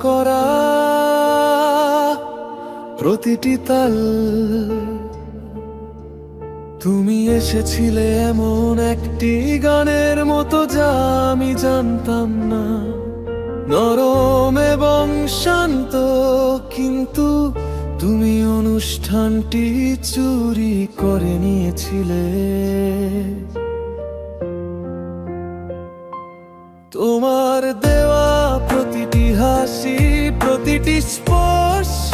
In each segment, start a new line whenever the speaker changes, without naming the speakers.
করা প্রতিটি তাল। তুমি এসেছিলে এমন একটি গানের মতো যা আমি জানতাম না, নরম এবং শান্ত, কিন্তু তুমি অনুষ্ঠানটি চুরি করে নিয়েছিলে। তোমার দেওয়া প্রতিটি হাসি, প্রতিটি স্পর্শ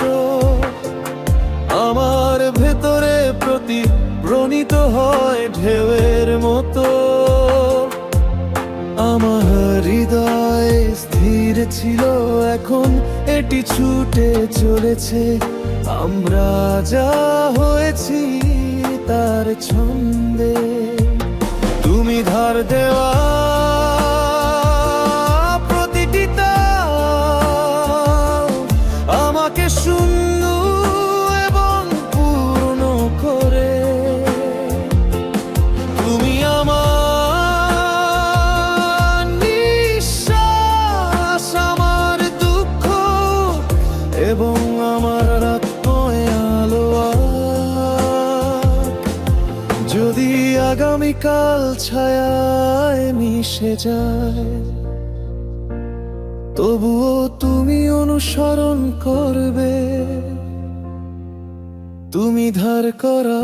আমার ভেতরে প্রতিধ্বনিত হয় ঢেউয়ের মতো। আমার হৃদয় স্থির ছিল, এখন এটি ছুটে চলেছে। আমরা যা হয়েছি তার ছন্দে। তুমি ধার দেওয়া প্রতিটি তাল আমাকে শূন্য এবং পূর্ণ করে। তুমি আমার নিঃশ্বাস, আমার দুঃখ এবং আমার রাতময় আলো। যদি আগামীকাল ছায়ায় মিশে যায়, তবুও তুমি অনুসরণ করবে। তুমি ধার করা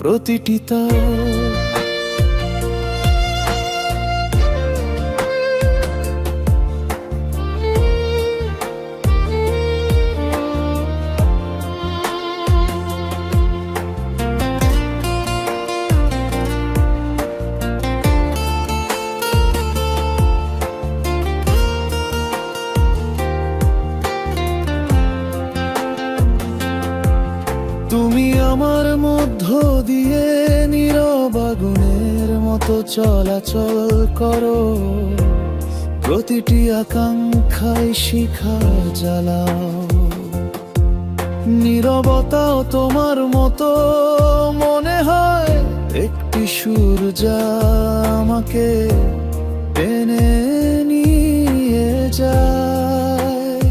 প্রতিটি তাল। তুমি আমার মধ্য দিয়ে নীরব আগুনের মতো চলাচল করো। প্রতিটি আকাঙ্ক্ষায় শিখা জ্বালাও। নীরবতাও তোমার মতো মনে হয় একটি সুর যা আমাকে টেনে নিয়ে যায়।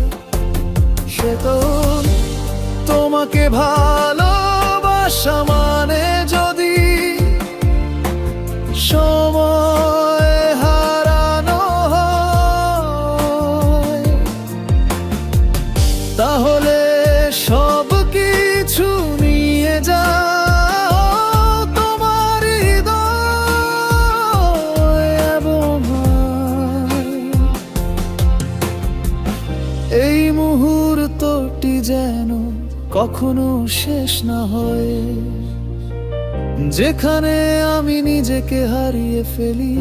সে তো তোমাকে ভালোবাসা মানে যদি সময় হারানো হয়, তাহলে সব কিছু নিয়ে যাও তোমার হৃদয় এবং এই মুহূর্তটি যেন কখনো শেষ না হয়, যেখানে আমি নিজেকে হারিয়ে ফেলি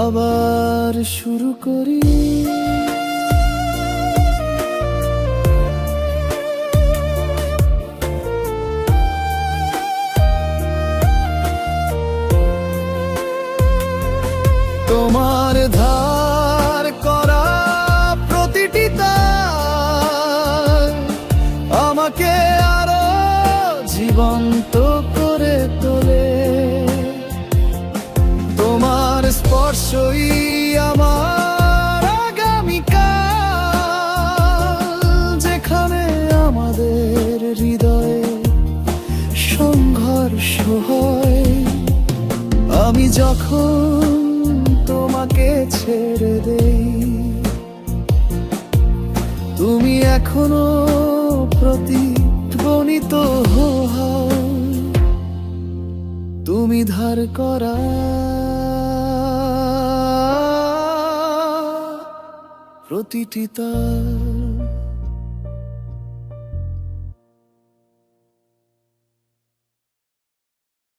আবার শুরু করি। তোমার ধার করা প্রতিটি তাল আমাকে আরো জীবন্ত করে তোলে। তোমার স্পর্শই আমার আগামীকাল, যেখানে আমাদের হৃদয়ে সংঘর্ষ হয়। আমি যখন তোমাকে ছেড়ে দেই, তুমি এখনো প্রতিধ্বনিত হও। তুমি ধার করা প্রতিটি তাল।